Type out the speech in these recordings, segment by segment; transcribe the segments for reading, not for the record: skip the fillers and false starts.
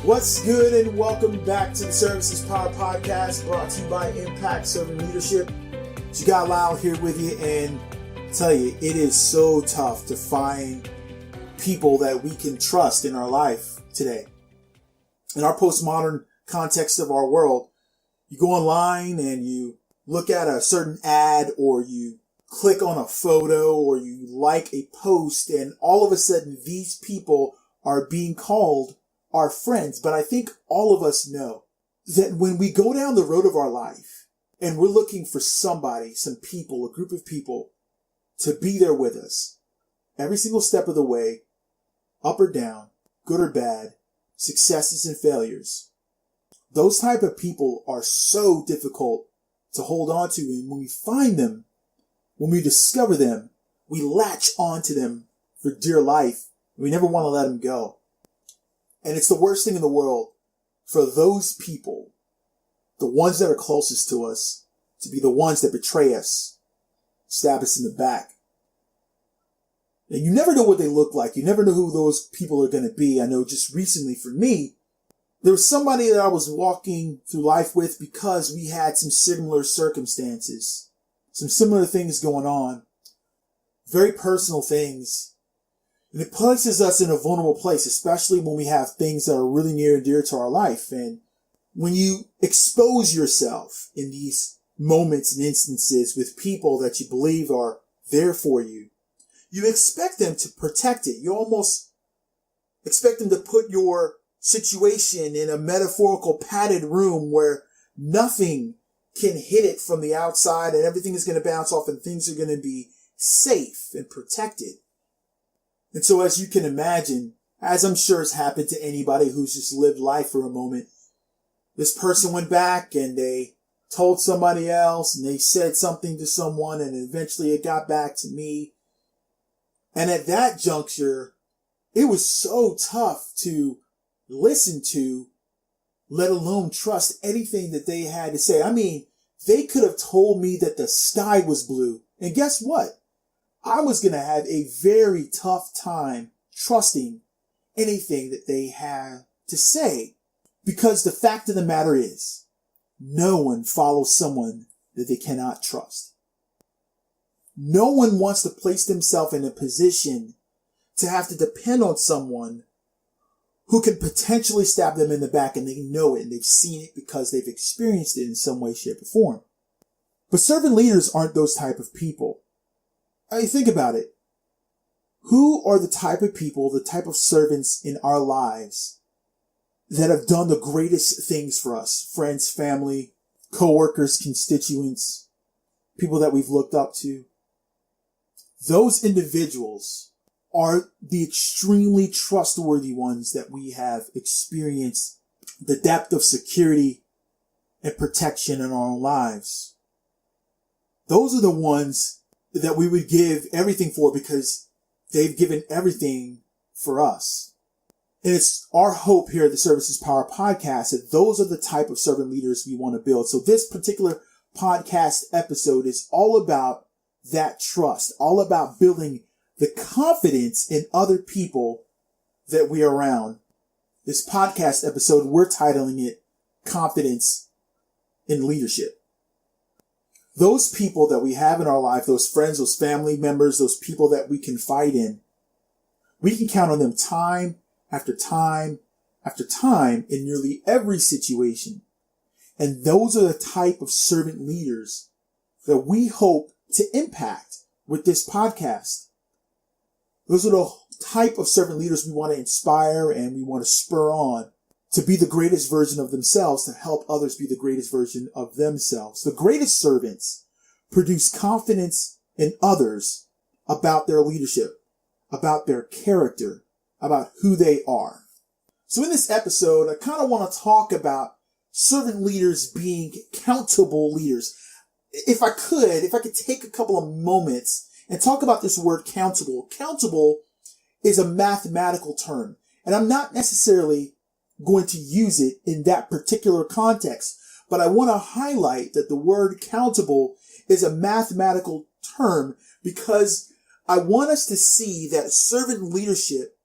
What's good, and welcome back to the Services Power Podcast, brought to you by Impact Servant Leadership. You got Lyle here with you, and I tell you, it is so tough to find people that we can trust in our life today. In our postmodern context of our world, you go online and you look at a certain ad, or you click on a photo, or you like a post, and all of a sudden these people are being called our friends. But I think all of us know that when we go down the road of our life and we're looking for somebody, some people, a group of people to be there with us every single step of the way, up or down, good or bad, successes and failures, those type of people are so difficult to hold on to. And when we find them, when we discover them, we latch onto them for dear life. We never want to let them go. And it's the worst thing in the world for those people, the ones that are closest to us, to be the ones that betray us, stab us in the back. And you never know what they look like. You never know who those people are going to be. I know just recently for me, there was somebody that I was walking through life with because we had some similar circumstances, some similar things going on, very personal things. And it places us in a vulnerable place, especially when we have things that are really near and dear to our life. And when you expose yourself in these moments and instances with people that you believe are there for you, you expect them to protect it. You almost expect them to put your situation in a metaphorical padded room where nothing can hit it from the outside and everything is going to bounce off and things are going to be safe and protected. And so as you can imagine, as I'm sure has happened to anybody who's just lived life for a moment, this person went back and they told somebody else and they said something to someone, and eventually it got back to me. And at that juncture, it was so tough to listen to, let alone trust anything that they had to say. I mean, they could have told me that the sky was blue. And guess what? I was going to have a very tough time trusting anything that they had to say, because the fact of the matter is, no one follows someone that they cannot trust. No one wants to place themselves in a position to have to depend on someone who can potentially stab them in the back, and they know it and they've seen it because they've experienced it in some way, shape, or form. But servant leaders aren't those type of people. I mean, think about it. Who are the type of people, the type of servants in our lives that have done the greatest things for us? Friends, family, co-workers, constituents, people that we've looked up to. Those individuals are the extremely trustworthy ones that we have experienced the depth of security and protection in our lives. Those are the ones that we would give everything for because they've given everything for us. And it's our hope here at the Services Power Podcast that those are the type of servant leaders we want to build. So this particular podcast episode is all about that trust, all about building the confidence in other people that we are around. This podcast episode, we're titling it Confidence in Leadership. Those people that we have in our life, those friends, those family members, those people that we confide in, we can count on them time after time after time in nearly every situation. And those are the type of servant leaders that we hope to impact with this podcast. Those are the type of servant leaders we want to inspire and we want to spur on to be the greatest version of themselves, to help others be the greatest version of themselves. The greatest servants produce confidence in others about their leadership, about their character, about who they are. So in this episode, I kind of want to talk about servant leaders being countable leaders. If I could take a couple of moments and talk about this word countable. Countable is a mathematical term, and I'm not necessarily going to use it in that particular context, but I want to highlight that the word countable is a mathematical term because I want us to see that servant leadership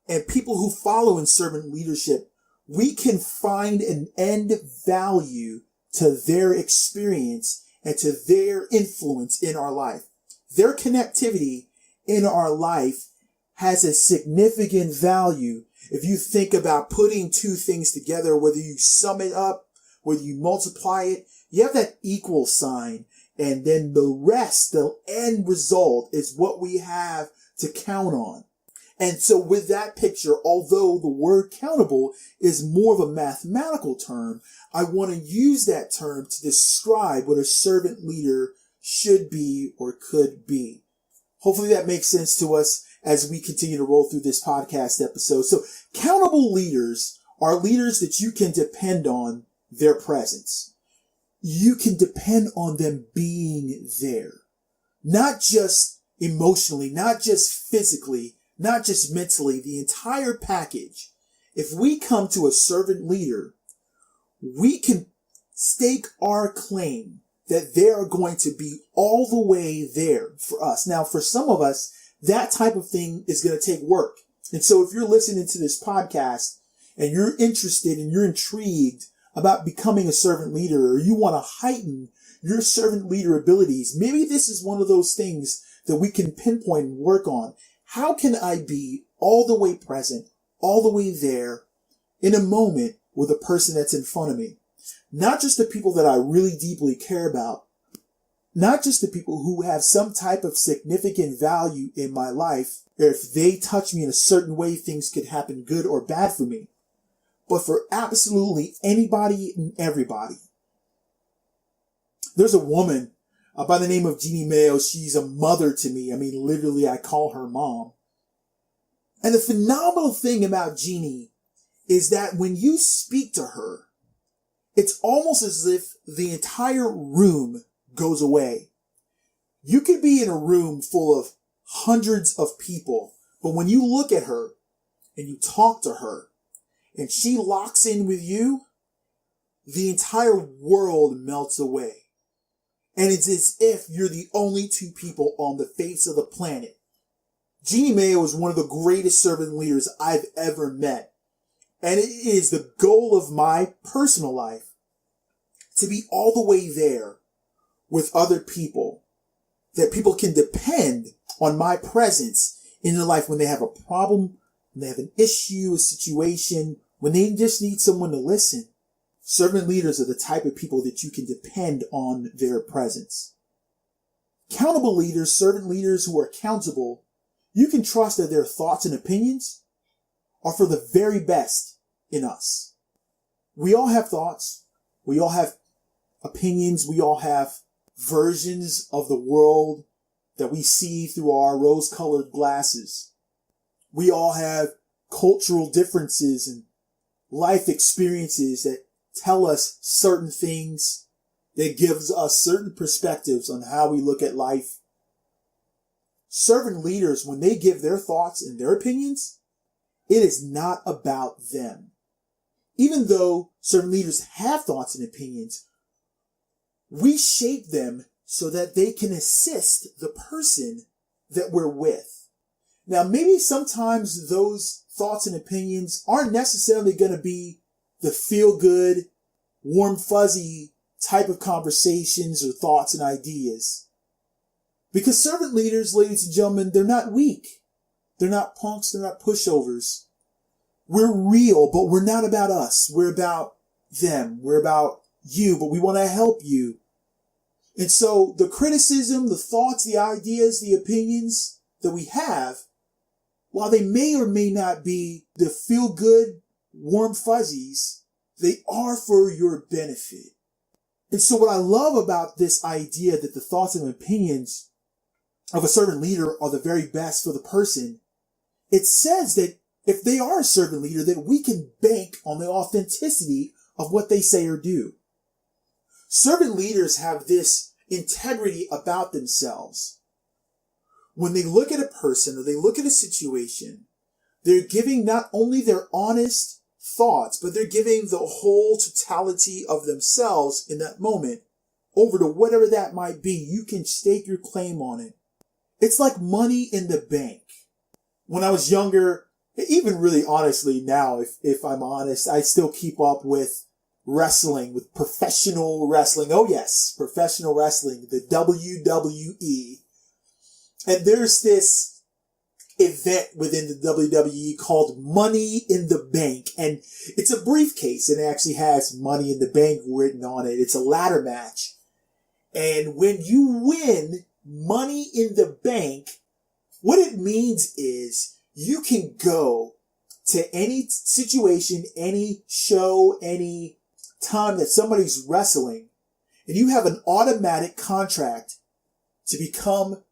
and people who follow in servant leadership we can find an end value to their experience and to their influence in our life. Their connectivity in our life has a significant value. If you think about putting two things together, whether you sum it up, whether you multiply it, you have that equal sign. And then the rest, the end result, is what we have to count on. And so with that picture, although the word countable is more of a mathematical term, I want to use that term to describe what a servant leader should be or could be. Hopefully that makes sense to us as we continue to roll through this podcast episode. So countable leaders are leaders that you can depend on their presence. You can depend on them being there, not just emotionally, not just physically, not just mentally, the entire package. If we come to a servant leader, we can stake our claim that they are going to be all the way there for us. Now, for some of us, that type of thing is going to take work. And so if you're listening to this podcast and you're interested and you're intrigued about becoming a servant leader, or you want to heighten your servant leader abilities, maybe this is one of those things that we can pinpoint and work on. How can I be all the way present, all the way there in a moment with a person that's in front of me? Not just the people that I really deeply care about, not just the people who have some type of significant value in my life. If they touch me in a certain way, things could happen good or bad for me, but for absolutely anybody and everybody. There's a woman by the name of Jeanne Mayo. She's a mother to me. I mean, literally, I call her mom. And the phenomenal thing about Jeanne is that when you speak to her, it's almost as if the entire room goes away. You could be in a room full of hundreds of people, but when you look at her and you talk to her and she locks in with you, the entire world melts away. And it's as if you're the only two people on the face of the planet. Jeanne Mayo is one of the greatest servant leaders I've ever met. And it is the goal of my personal life to be all the way there with other people, that people can depend on my presence in their life when they have a problem, when they have an issue, a situation, when they just need someone to listen. Servant leaders are the type of people that you can depend on their presence. Countable leaders, servant leaders who are accountable, you can trust that their thoughts and opinions are for the very best in us. We all have thoughts. We all have opinions. We all have versions of the world that we see through our rose-colored glasses. We all have cultural differences and life experiences that tell us certain things, that gives us certain perspectives on how we look at life. Servant leaders, when they give their thoughts and their opinions, it is not about them. Even though servant leaders have thoughts and opinions, we shape them so that they can assist the person that we're with. Now, maybe sometimes those thoughts and opinions aren't necessarily going to be the feel-good, warm, fuzzy type of conversations or thoughts and ideas. Because servant leaders, ladies and gentlemen, they're not weak. They're not punks. They're not pushovers. We're real, but we're not about us. We're about them. We're about you, but we want to help you. And so the criticism, the thoughts, the ideas, the opinions that we have, while they may or may not be the feel-good, warm fuzzies, they are for your benefit. And so what I love about this idea that the thoughts and opinions of a servant leader are the very best for the person, it says that if they are a servant leader, that we can bank on the authenticity of what they say or do. Servant leaders have this integrity about themselves. When they look at a person or they look at a situation, they're giving not only their honest thoughts, but they're giving the whole totality of themselves in that moment over to whatever that might be. You can stake your claim on it. It's like money in the bank. When I was younger, Even really honestly now, if I'm honest, I still keep up with wrestling, with professional wrestling. Oh yes, professional wrestling, the WWE. And there's this event within the WWE called Money in the Bank. And it's a briefcase and it actually has Money in the Bank written on it. It's a ladder match. And when you win Money in the Bank, what it means is you can go to any situation, any show, any time that somebody's wrestling, and you have an automatic contract to become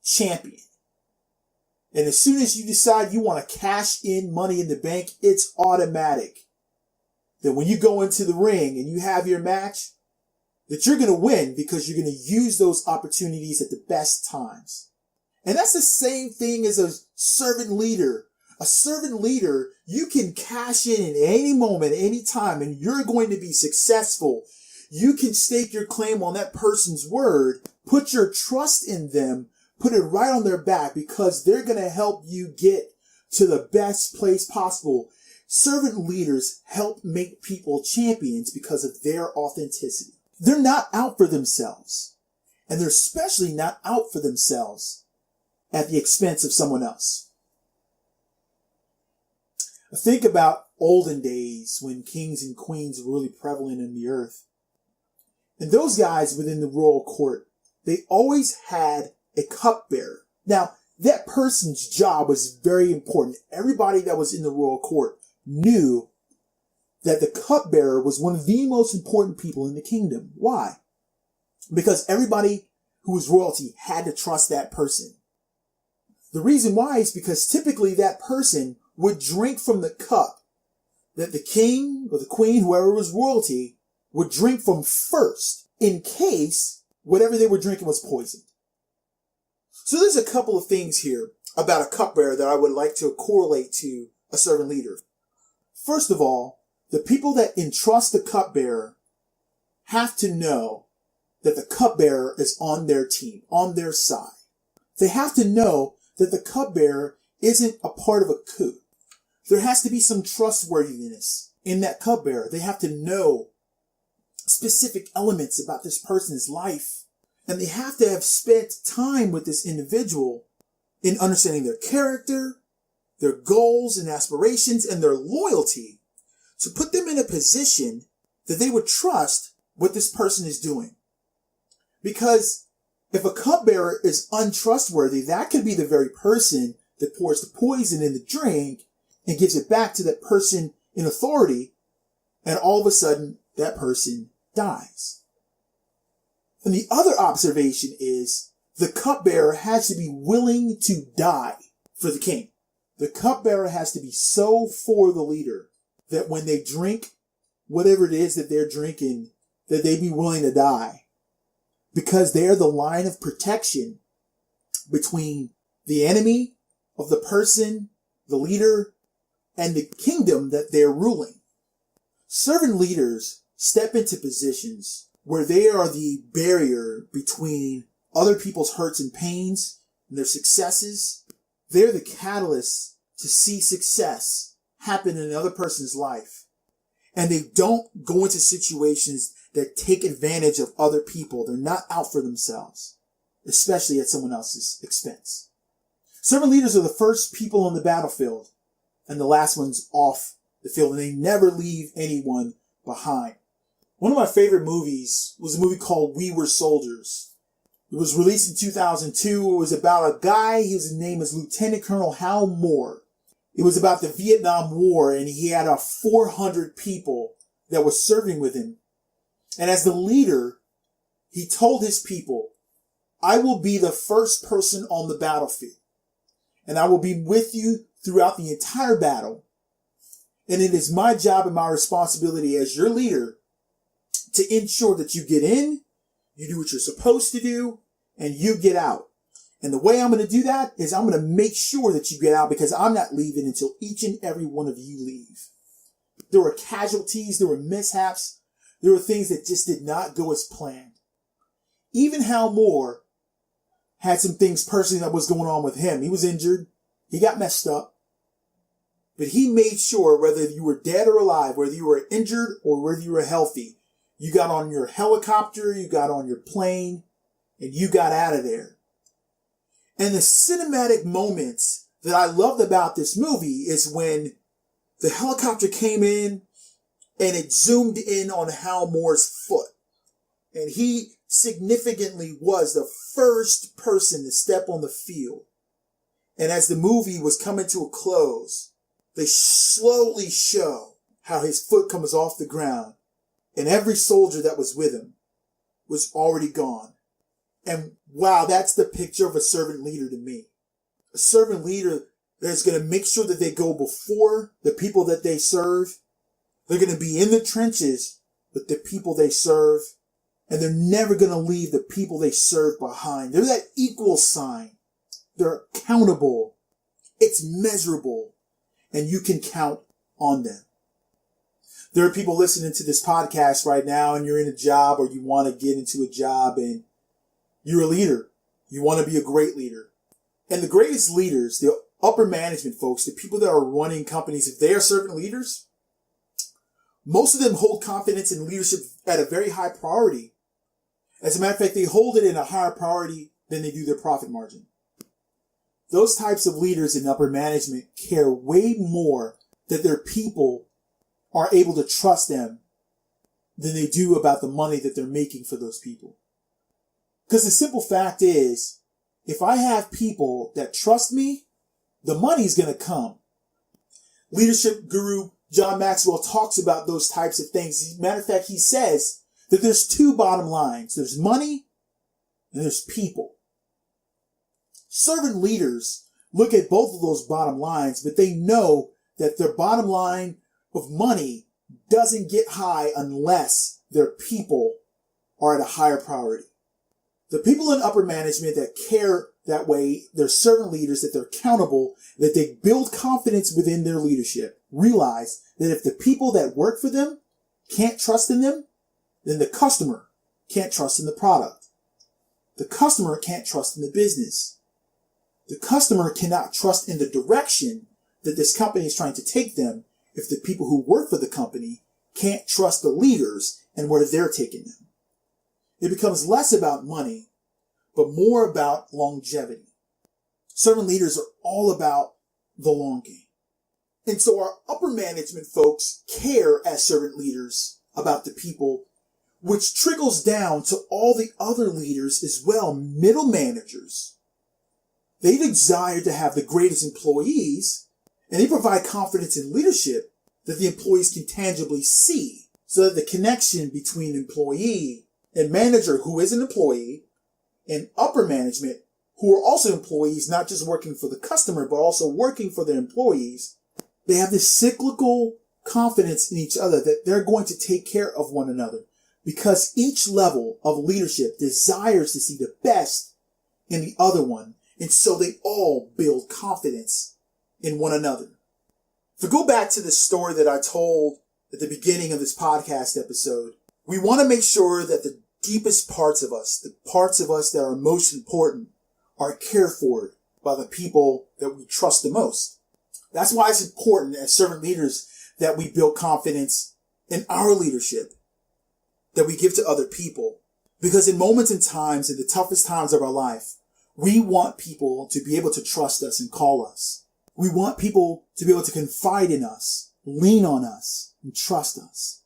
champion. And as soon as you decide you want to cash in Money in the Bank, it's automatic. That when you go into the ring and you have your match, that you're going to win because you're going to use those opportunities at the best times. And that's the same thing as a servant leader. A servant leader, you can cash in at any moment, any time, and you're going to be successful. You can stake your claim on that person's word, put your trust in them, put it right on their back because they're going to help you get to the best place possible. Servant leaders help make people champions because of their authenticity. They're not out for themselves, and they're especially not out for themselves at the expense of someone else. Think about olden days when kings and queens were really prevalent in the earth. And those guys within the royal court, they always had a cupbearer. Now, that person's job was very important. Everybody that was in the royal court knew that the cupbearer was one of the most important people in the kingdom. Why? Because everybody who was royalty had to trust that person. The reason why is because typically that person would drink from the cup that the king or the queen, whoever was royalty, would drink from first in case whatever they were drinking was poisoned. So there's a couple of things here about a cupbearer that I would like to correlate to a servant leader. First of all, the people that entrust the cupbearer have to know that the cupbearer is on their team, on their side. They have to know that the cupbearer isn't a part of a coup. There has to be some trustworthiness in that cupbearer. They have to know specific elements about this person's life. And they have to have spent time with this individual in understanding their character, their goals and aspirations, and their loyalty to put them in a position that they would trust what this person is doing. Because if a cupbearer is untrustworthy, that could be the very person that pours the poison in the drink and gives it back to that person in authority, and all of a sudden that person dies. And the other observation is the cupbearer has to be willing to die for the king. The cupbearer has to be so for the leader that when they drink whatever it is that they're drinking, that they be willing to die. Because they're the line of protection between the enemy of the person, the leader, and the kingdom that they're ruling. Servant leaders step into positions where they are the barrier between other people's hurts and pains and their successes. They're the catalyst to see success happen in another person's life. And they don't go into situations that take advantage of other people. They're not out for themselves, especially at someone else's expense. Servant leaders are the first people on the battlefield and the last ones off the field, and they never leave anyone behind. One of my favorite movies was a movie called We Were Soldiers. It was released in 2002. It was about a guy, his name is Lieutenant Col Hal Moore. It was about the Vietnam War, and he had 400 people that were serving with him. And as the leader, he told his people, I will be the first person on the battlefield, and I will be with you throughout the entire battle. And it is my job and my responsibility as your leader to ensure that you get in, you do what you're supposed to do, and you get out. And the way I'm going to do that is I'm going to make sure that you get out, because I'm not leaving until each and every one of you leave. There were casualties, there were mishaps, there were things that just did not go as planned. Even Hal Moore had some things personally that was going on with him. He was injured. He got messed up. But he made sure whether you were dead or alive, whether you were injured or whether you were healthy, you got on your helicopter, you got on your plane, and you got out of there. And the cinematic moments that I loved about this movie is when the helicopter came in and it zoomed in on Hal Moore's foot. And he significantly was the first person to step on the field. And as the movie was coming to a close, they slowly show how his foot comes off the ground. And every soldier that was with him was already gone. And wow, that's the picture of a servant leader to me. A servant leader that's going to make sure that they go before the people that they serve. They're going to be in the trenches with the people they serve. And they're never going to leave the people they serve behind. They're that equal sign. They're accountable. It's measurable. And you can count on them. There are people listening to this podcast right now and you're in a job or you want to get into a job and you're a leader. You want to be a great leader. And the greatest leaders, the upper management folks, the people that are running companies, if they are servant leaders, most of them hold confidence in leadership at a very high priority. As a matter of fact, they hold it in a higher priority than they do their profit margin. Those types of leaders in upper management care way more that their people are able to trust them than they do about the money that they're making for those people. Because the simple fact is, if I have people that trust me, the money's going to come. Leadership guru John Maxwell talks about those types of things. As a matter of fact, he says that there's two bottom lines. There's money and there's people. Servant leaders look at both of those bottom lines, but they know that their bottom line of money doesn't get high unless their people are at a higher priority. The people in upper management that care that way, they're servant leaders, that they're accountable, that they build confidence within their leadership, realize that if the people that work for them can't trust in them, then the customer can't trust in the product. The customer can't trust in the business. The customer cannot trust in the direction that this company is trying to take them if the people who work for the company can't trust the leaders and where they're taking them. It becomes less about money, but more about longevity. Servant leaders are all about the long game. And so our upper management folks care as servant leaders about the people, which trickles down to all the other leaders as well, middle managers. They desire to have the greatest employees, and they provide confidence in leadership that the employees can tangibly see, so that the connection between employee and manager who is an employee and upper management who are also employees, not just working for the customer, but also working for their employees, they have this cyclical confidence in each other that they're going to take care of one another because each level of leadership desires to see the best in the other one. And so they all build confidence in one another. If we go back to the story that I told at the beginning of this podcast episode, we want to make sure that the deepest parts of us, the parts of us that are most important, are cared for by the people that we trust the most. That's why it's important as servant leaders that we build confidence in our leadership that we give to other people. Because in moments and times, in the toughest times of our life, we want people to be able to trust us and call us. We want people to be able to confide in us, lean on us, and trust us.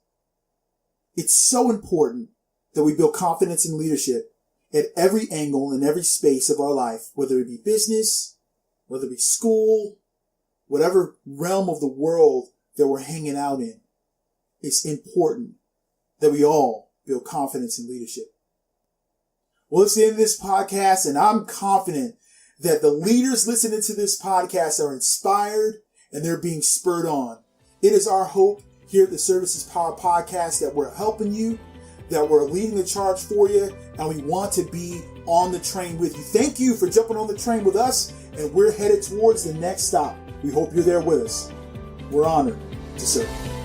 It's so important that we build confidence in leadership at every angle and every space of our life, whether it be business, whether it be school, whatever realm of the world that we're hanging out in. It's important that we all build confidence in leadership. Well, it's the end of this podcast, and I'm confident that the leaders listening to this podcast are inspired and they're being spurred on. It is our hope here at the Services Power Podcast that we're helping you, that we're leading the charge for you, and we want to be on the train with you. Thank you for jumping on the train with us, and we're headed towards the next stop. We hope you're there with us. We're honored to serve.